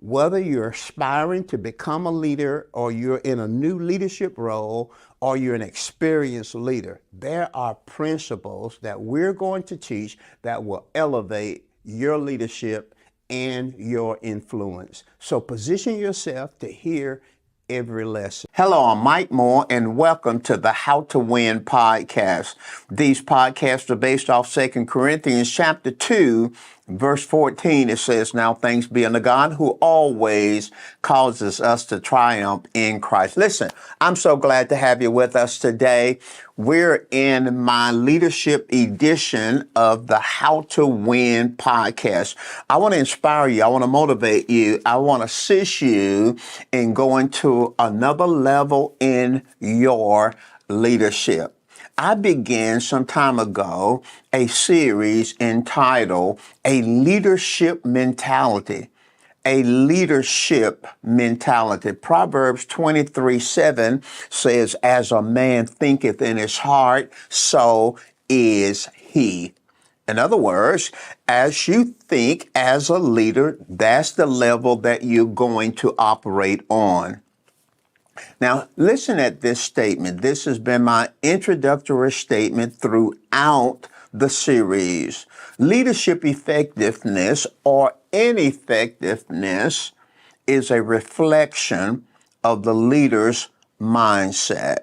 Whether you're aspiring to become a leader or you're in a new leadership role or you're an experienced leader, there are principles that we're going to teach that will elevate your leadership and your influence. So position yourself to hear every lesson. Hello, I'm Mike Moore, and welcome to the How to Win podcast. These podcasts are based off 2 Corinthians chapter 2, verse 14. It says, "Now thanks be unto God who always causes us to triumph in Christ." Listen, I'm so glad to have you with us today. We're in my leadership edition of the How to Win podcast. I want to inspire you. I want to motivate you. I want to assist you in going to another level in your leadership. I began some time ago a series entitled A Leadership Mentality. A leadership mentality. Proverbs 23:7 says, "As a man thinketh in his heart, so is he." In other words, as you think as a leader, that's the level that you're going to operate on. Now, listen at this statement. This has been my introductory statement throughout the series. Leadership effectiveness or ineffectiveness is a reflection of the leader's mindset.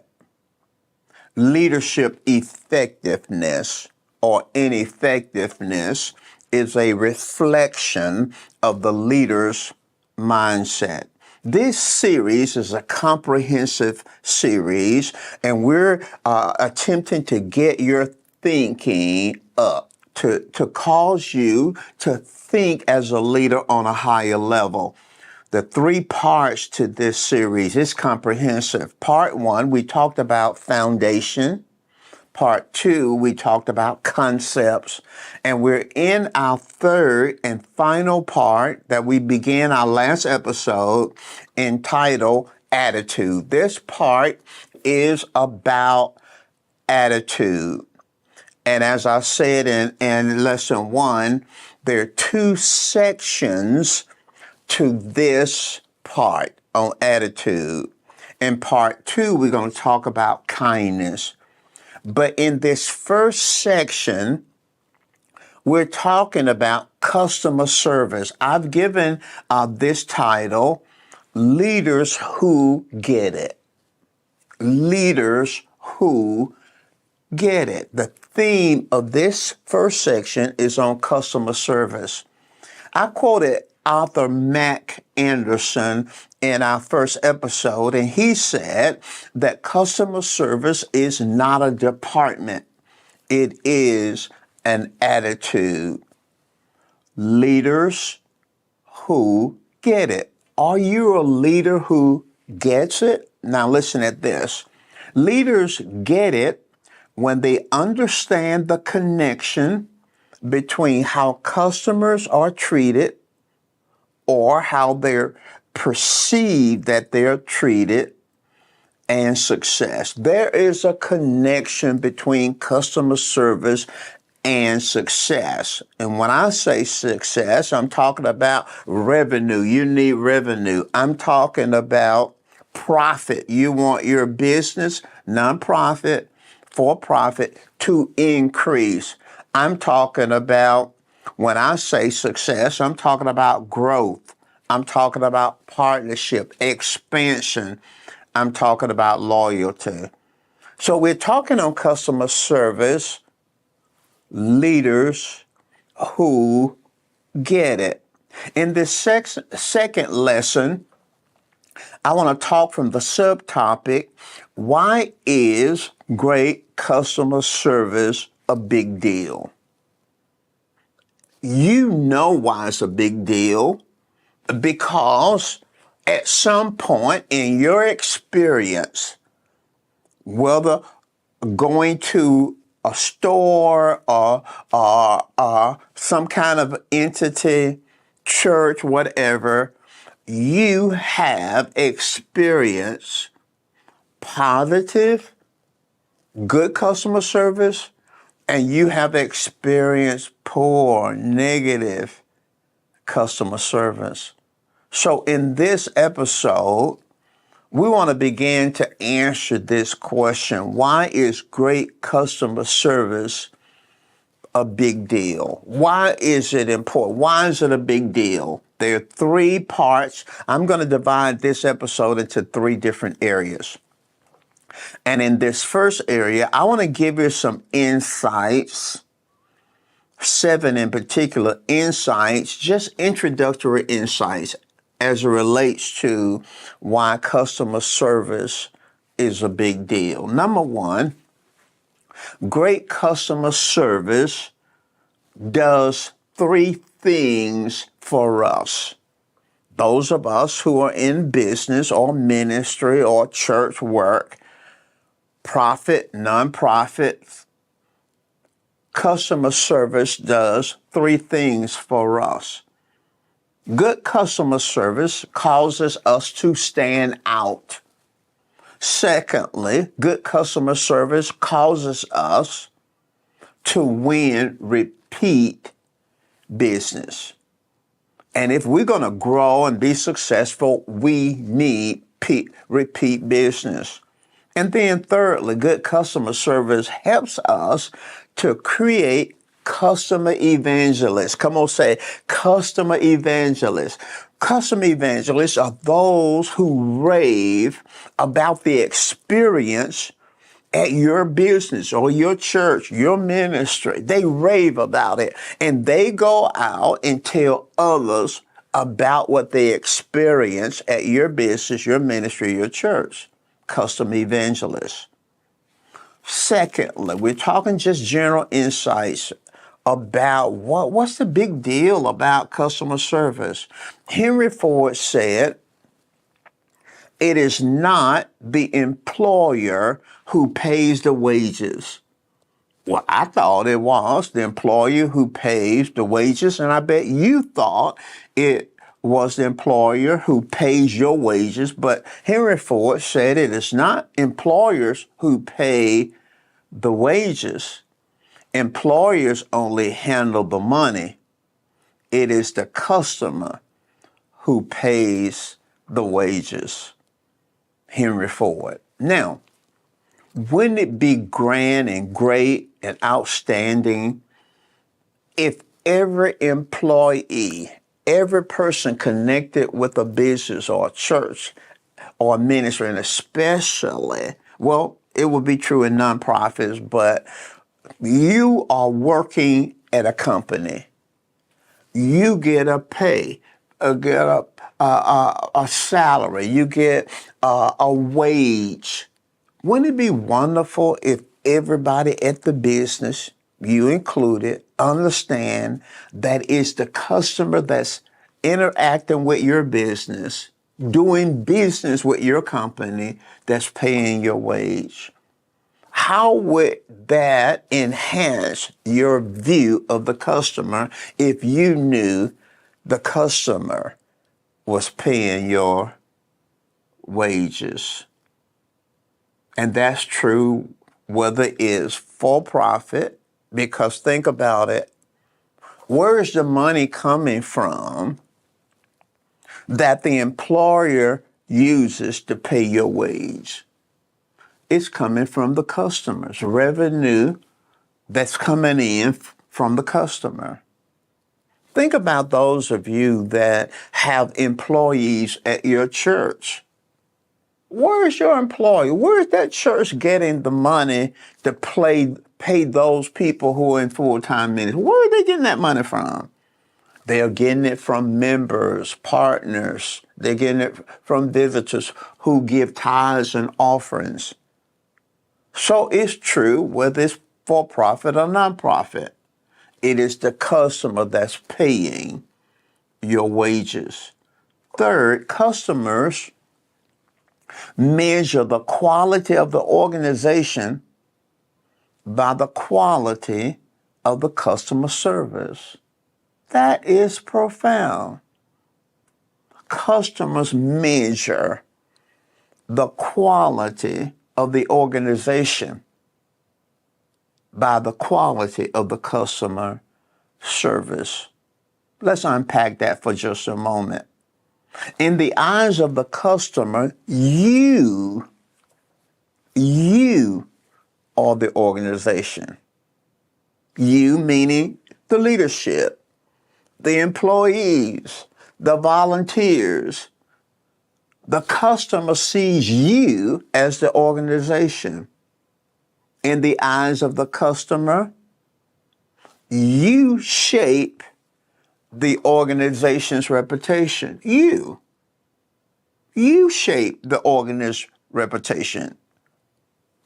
Leadership effectiveness or ineffectiveness is a reflection of the leader's mindset. This series is a comprehensive series, and we're attempting to get your thinking up, to cause you to think as a leader on a higher level. The 3 parts to this series is comprehensive. Part 1, we talked about foundation. Part 2, we talked about concepts, and we're in our 3rd and final part that we began our last episode entitled Attitude. This part is about attitude. And as I said in lesson 1, there are 2 sections to this part on attitude. In part 2, we're going to talk about kindness. But in this first section, we're talking about customer service. I've given this title, Leaders Who Get It. Leaders who get it. The theme of this first section is on customer service. I quoted author Mac Anderson in our first episode, and he said that customer service is not a department, it is an attitude. Leaders who get it. Are you a leader who gets it? Now, listen at this. Leaders get it when they understand the connection between how customers are treated or how they're perceived that they're treated and success. There is a connection between customer service and success. And when I say success, I'm talking about revenue. You need revenue. I'm talking about profit. You want your business, nonprofit, for profit, to increase. I'm talking about, when I say success, I'm talking about growth. I'm talking about partnership, expansion. I'm talking about loyalty. So we're talking on customer service, leaders who get it. In this second lesson, I want to talk from the subtopic, why is great customer service a big deal? You know why it's a big deal, because at some point in your experience, whether going to a store or some kind of entity, church, whatever, you have experienced positive, good customer service, and you have experienced poor, negative customer service. So in this episode, we want to begin to answer this question. Why is great customer service a big deal? Why is it important? Why is it a big deal? There are three parts. I'm going to divide this episode into three different areas. And in this first area, I want to give you some insights, 7 in particular insights, just introductory insights as it relates to why customer service is a big deal. Number one, great customer service does 3 things for us. Those of us who are in business or ministry or church work, profit, nonprofit, customer service does 3 things for us. Good customer service causes us to stand out. Secondly, good customer service causes us to win repeat business. And if we're going to grow and be successful, we need repeat business. And then thirdly, good customer service helps us to create customer evangelists. Come on, say customer evangelists. Customer evangelists are those who rave about the experience at your business or your church, your ministry. They rave about it, and they go out and tell others about what they experience at your business, your ministry, your church. Customer evangelists. Secondly, we're talking just general insights about what's the big deal about customer service. Henry Ford said, it is not the employer who pays the wages. Well, I thought it was the employer who pays the wages, and I bet you thought it was the employer who pays your wages, but Henry Ford said it is not employers who pay the wages. Employers only handle the money. It is the customer who pays the wages. Henry Ford. Now, wouldn't it be grand and great and outstanding if every employee, every person connected with a business or a church or a ministry, and especially Well, it would be true in nonprofits, but you are working at a company. You get a pay, get a salary, you get a wage. Wouldn't it be wonderful if everybody at the business, you included, understand that it's the customer that's interacting with your business, doing business with your company, that's paying your wage? How would that enhance your view of the customer if you knew the customer was paying your wages? And that's true whether it's for profit, because think about it. Where is the money coming from that the employer uses to pay your wage? It's coming from the customers. Revenue that's coming in from the customer. Think about those of you that have employees at your church. Where is your employee? Where is that church getting the money to pay those people who are in full-time ministry? Where are they getting that money from? They're getting it from members, partners. They're getting it from visitors who give tithes and offerings. So it's true whether it's for profit or nonprofit. It is the customer that's paying your wages. Third, customers measure the quality of the organization by the quality of the customer service. That is profound. Customers measure the quality of the organization by the quality of the customer service. Let's unpack that for just a moment. In the eyes of the customer, you are the organization. You meaning the leadership, the employees, the volunteers. The customer sees you as the organization. In the eyes of the customer, you shape the organization's reputation. You shape the organization's reputation.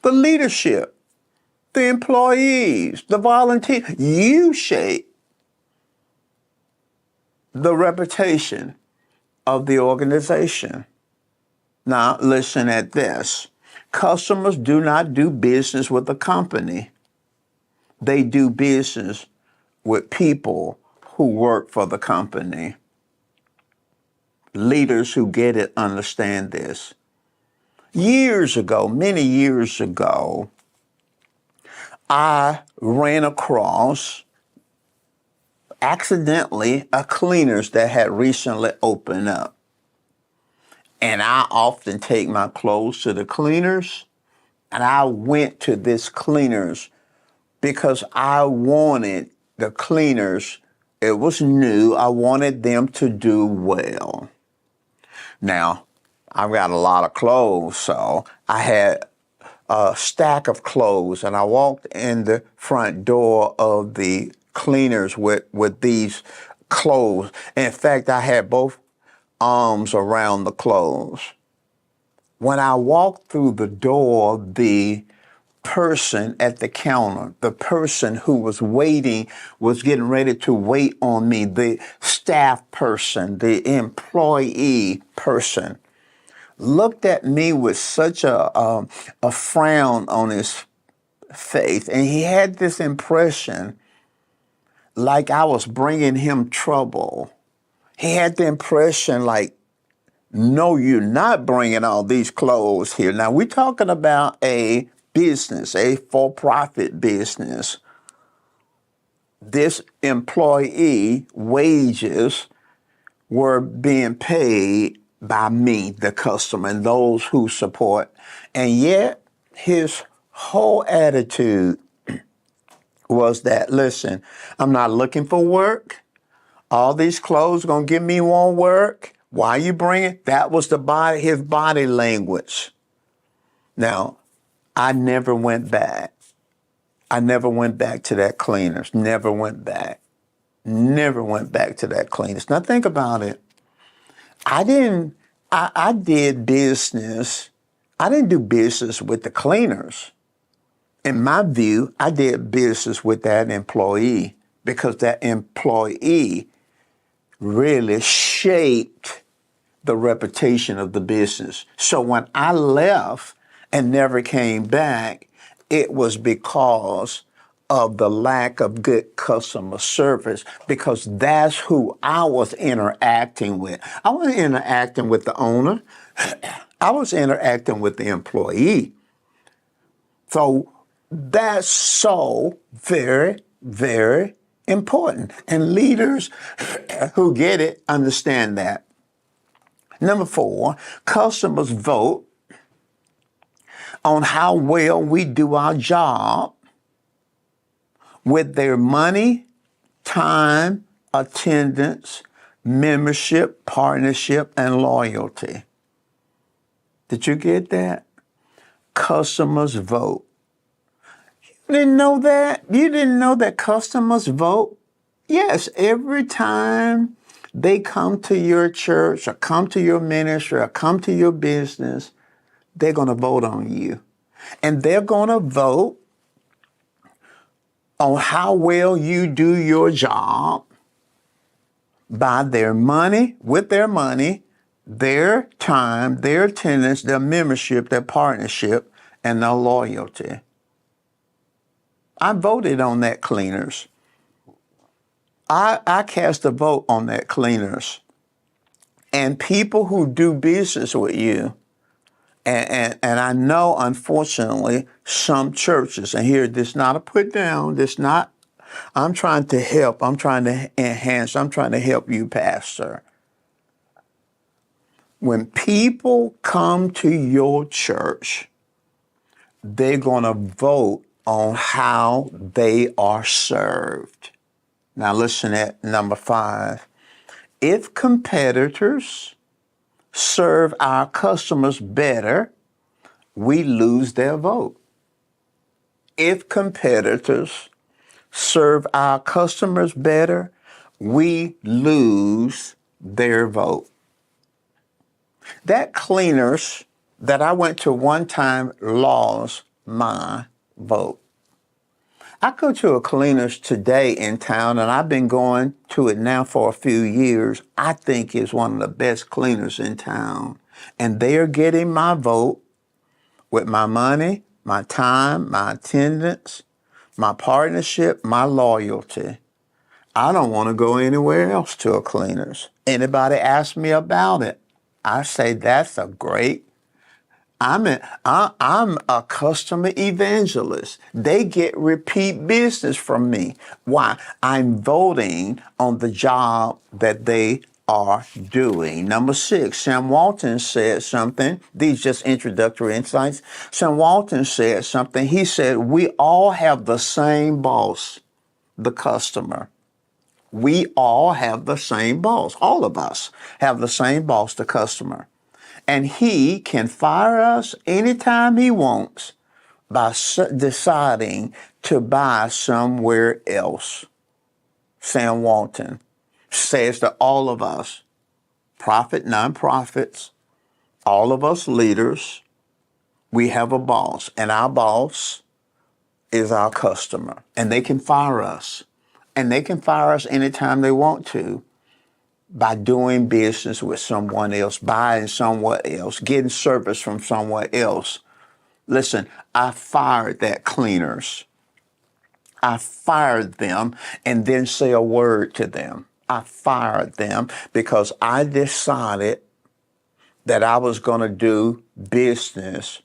The leadership, the employees, the volunteers, you shape the reputation of the organization. Now, listen at this. Customers do not do business with a company. They do business with people who work for the company. Leaders who get it understand this. Years ago, many years ago, I ran across accidentally a cleaners that had recently opened up. And I often take my clothes to the cleaners, and I went to this cleaners because I wanted the cleaners, it was new, I wanted them to do well. Now, I've got a lot of clothes, so I had a stack of clothes, and I walked in the front door of the cleaners with these clothes. In fact, I had both arms around the clothes. When I walked through the door, the person at the counter, the person who was waiting, was getting ready to wait on me, the staff person, the employee person, looked at me with such a frown on his face, and he had this impression like I was bringing him trouble. He had the impression like, no, you're not bringing all these clothes here. Now, we're talking about a business, a for-profit business. This employee wages were being paid by me, the customer, and those who support. And yet, his whole attitude was that, listen, I'm not looking for work. All these clothes gonna give me one work. Why you bring it? That was his body language. Now, I never went back. I never went back to that cleaners. Never went back. Never went back to that cleaners. Now think about it. I did business. I didn't do business with the cleaners. In my view, I did business with that employee because that employee really shaped the reputation of the business. So when I left and never came back, it was because of the lack of good customer service, because that's who I was interacting with. I wasn't interacting with the owner. I was interacting with the employee. So that's so very, very important. And leaders who get it understand that. Number 4, customers vote on how well we do our job with their money, time, attendance, membership, partnership, and loyalty. Did you get that? Customers vote. You didn't know that? You didn't know that customers vote? Yes, every time they come to your church or come to your ministry or come to your business, they're going to vote on you. And they're going to vote on how well you do your job by their money, with their money, their time, their attendance, their membership, their partnership, and their loyalty. I voted on that cleaners. I cast a vote on that cleaners. And people who do business with you, and I know, unfortunately, some churches, and here, this is not a put down, this not, I'm trying to help, I'm trying to enhance, I'm trying to help you, Pastor. When people come to your church, they're going to vote on how they are served. Now listen at number 5. If competitors serve our customers better, we lose their vote. If competitors serve our customers better, we lose their vote. That cleaners that I went to one time lost my vote. I go to a cleaners today in town, and I've been going to it now for a few years. I think it's one of the best cleaners in town. And they're getting my vote with my money, my time, my attendance, my partnership, my loyalty. I don't want to go anywhere else to a cleaners. Anybody ask me about it, I say that's a great. I'm a customer evangelist. They get repeat business from me. Why? I'm voting on the job that they are doing. Number 6, Sam Walton said something. These just introductory insights. Sam Walton said something. He said, we all have the same boss, the customer. We all have the same boss. All of us have the same boss, the customer. And he can fire us anytime he wants by deciding to buy somewhere else. Sam Walton says to all of us, profit, nonprofits, all of us leaders, we have a boss, and our boss is our customer, and they can fire us. And they can fire us anytime they want to by doing business with someone else, buying someone else, getting service from someone else. Listen, I fired that cleaners. I fired them and didn't say a word to them. I fired them because I decided that I was going to do business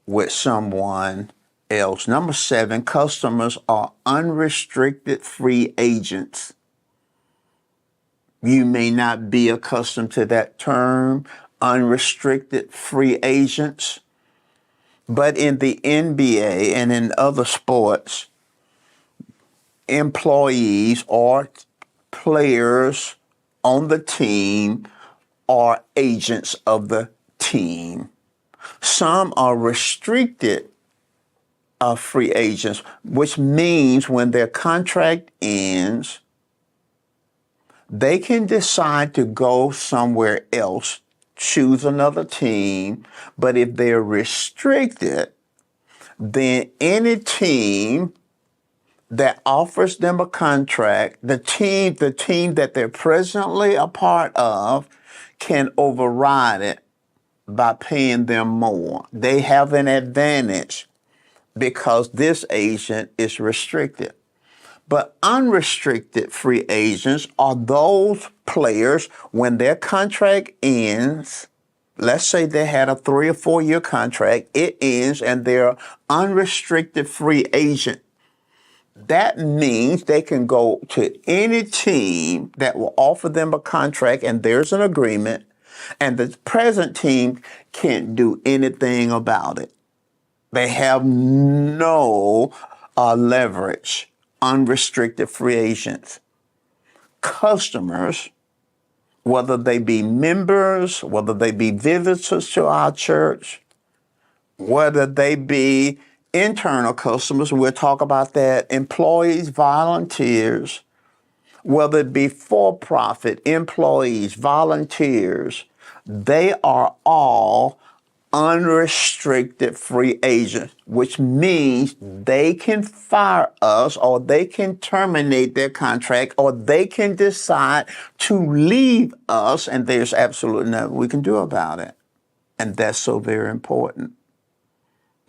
with someone else. Number 7, customers are unrestricted free agents. You may not be accustomed to that term, unrestricted free agents, but in the NBA and in other sports, employees or players on the team are agents of the team. Some are restricted free agents, which means when their contract ends, they can decide to go somewhere else, choose another team. But if they're restricted, then any team that offers them a contract, the team that they're presently a part of, can override it by paying them more. They have an advantage because this agent is restricted. But unrestricted free agents are those players when their contract ends. Let's say they had a 3 or 4 year contract, it ends, and they're unrestricted free agent. That means they can go to any team that will offer them a contract, and there's an agreement, and the present team can't do anything about it. They have no leverage. Unrestricted free agents. Customers, whether they be members, whether they be visitors to our church, whether they be internal customers, we'll talk about that, employees, volunteers, whether it be for-profit, employees, volunteers, they are all unrestricted free agents, which means they can fire us or they can terminate their contract or they can decide to leave us, and there's absolutely nothing we can do about it. And that's so very important.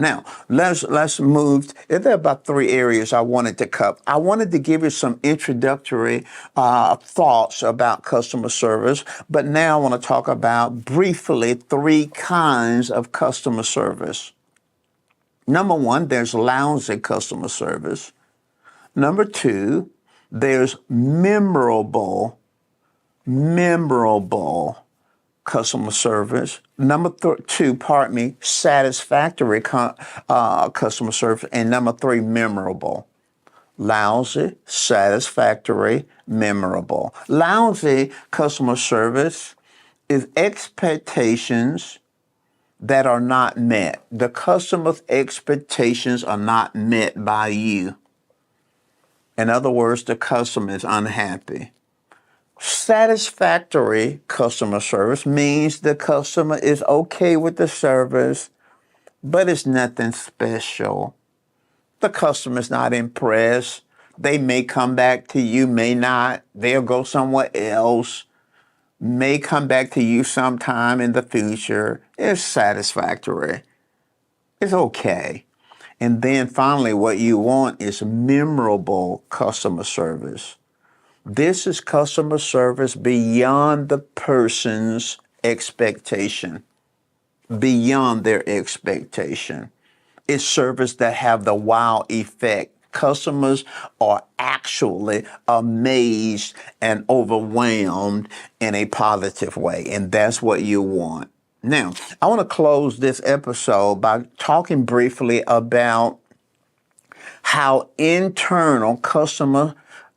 Now, let's move. There are about 3 areas I wanted to cover. I wanted to give you some introductory thoughts about customer service, but now I want to talk about briefly 3 kinds of customer service. Number 1, there's lousy customer service. Number 2, there's memorable customer service. Number 2, satisfactory customer service. And number 3, memorable. Lousy, satisfactory, memorable. Lousy customer service is expectations that are not met. The customer's expectations are not met by you. In other words, the customer is unhappy. Satisfactory customer service means the customer is okay with the service, but it's nothing special. The customer is not impressed. They may come back to you, may not. They'll go somewhere else, may come back to you sometime in the future. It's satisfactory. It's okay. And then finally, what you want is memorable customer service. This is customer service beyond the person's expectation, beyond their expectation. It's service that have the wow effect. Customers are actually amazed and overwhelmed in a positive way, and that's what you want. Now, I want to close this episode by talking briefly about how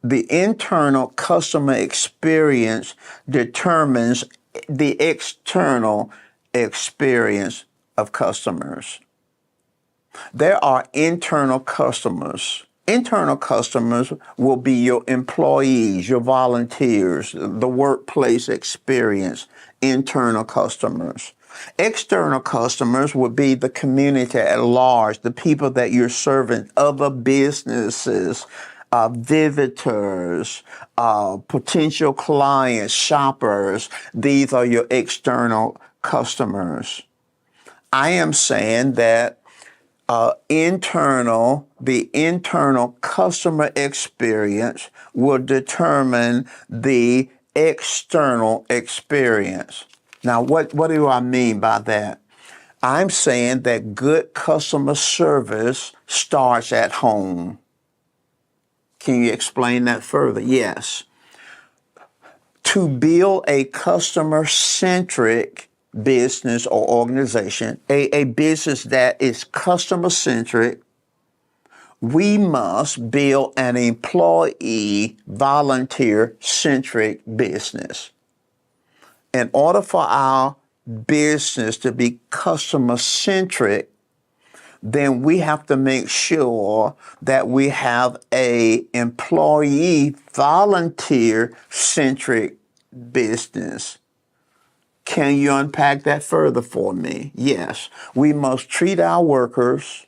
the internal customer experience determines the external experience of customers. There are internal customers. Internal customers will be your employees, your volunteers, the workplace experience, internal customers. External customers would be the community at large, the people that you're serving, other businesses, visitors, potential clients, shoppers. These are your external customers. I am saying that the internal customer experience will determine the external experience. Now, what do I mean by that? I'm saying that good customer service starts at home. Can you explain that further? Yes. To build a customer-centric business or organization, a business that is customer-centric, we must build an employee, volunteer-centric business. In order for our business to be customer-centric, then we have to make sure that we have a employee volunteer centric business. Can you unpack that further for me? Yes, we must treat our workers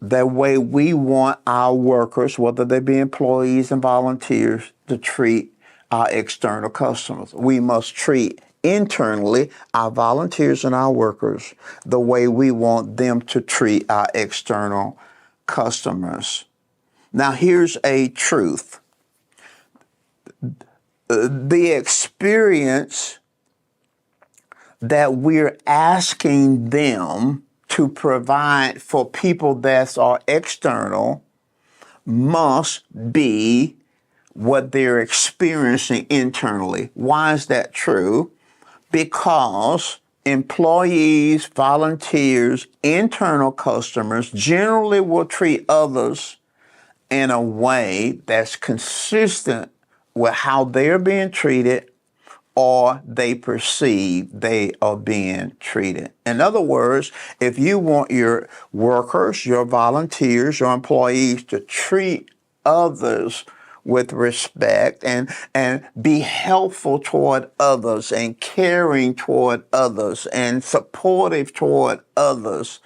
the way we want our workers, whether they be employees and volunteers, to treat our external customers. We must treat internally our volunteers and our workers the way we want them to treat our external customers. Now, here's a truth. The experience that we're asking them to provide for people that are external must be what they're experiencing internally. Why is that true? Because employees, volunteers, internal customers generally will treat others in a way that's consistent with how they're being treated or they perceive they are being treated. In other words, if you want your workers, your volunteers, your employees to treat others with respect and be helpful toward others and caring toward others and supportive toward others,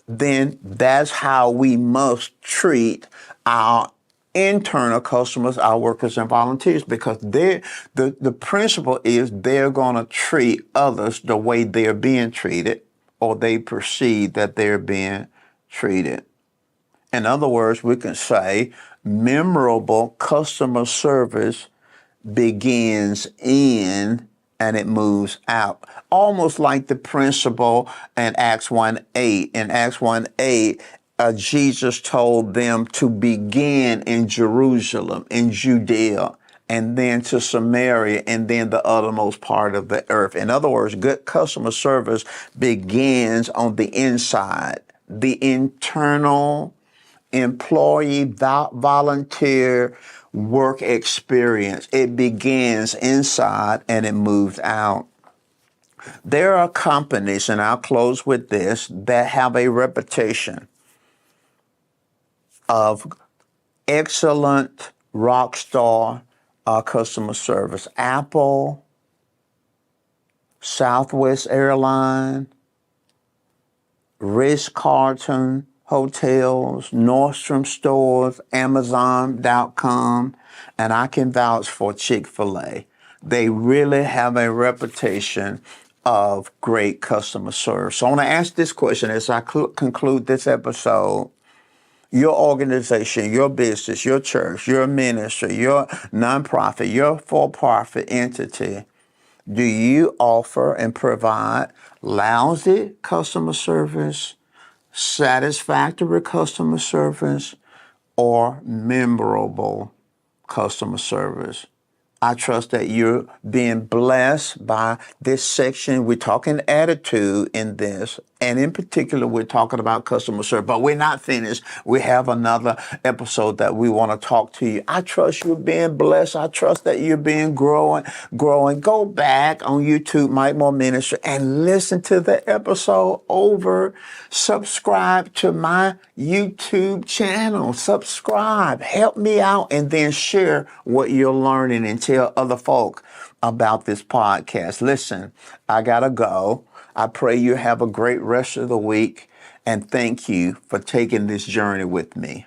then that's how we must treat our internal customers, our workers and volunteers, because the principle is they're going to treat others the way they're being treated or they perceive that they're being treated. In other words, we can say memorable customer service begins in and it moves out. Almost like the principle in Acts 1:8. In Acts 1:8, Jesus told them to begin in Jerusalem, in Judea, and then to Samaria, and then the uttermost part of the earth. In other words, good customer service begins on the inside, the internal employee volunteer work experience. It begins inside and it moves out. There are companies, and I'll close with this, that have a reputation of excellent rock star customer service. Apple, Southwest Airline, Ritz-Carlton Hotels, Nordstrom stores, Amazon.com, and I can vouch for Chick-fil-A. They really have a reputation of great customer service. So I want to ask this question as I conclude this episode. Your organization, your business, your church, your ministry, your nonprofit, your for-profit entity, do you offer and provide lousy customer service, satisfactory customer service, or memorable customer service? I trust that you're being blessed by this section. We're talking attitude in this, and in particular, we're talking about customer service, but we're not finished. We have another episode that we want to talk to you. I trust you're being blessed. I trust that you're being growing. Go back on YouTube, Mike Moore Ministry, and listen to the episode over. Subscribe to my YouTube channel. Subscribe. Help me out, and then share what you're learning and tell other folk about this podcast. Listen, I gotta go. I pray you have a great rest of the week, and thank you for taking this journey with me.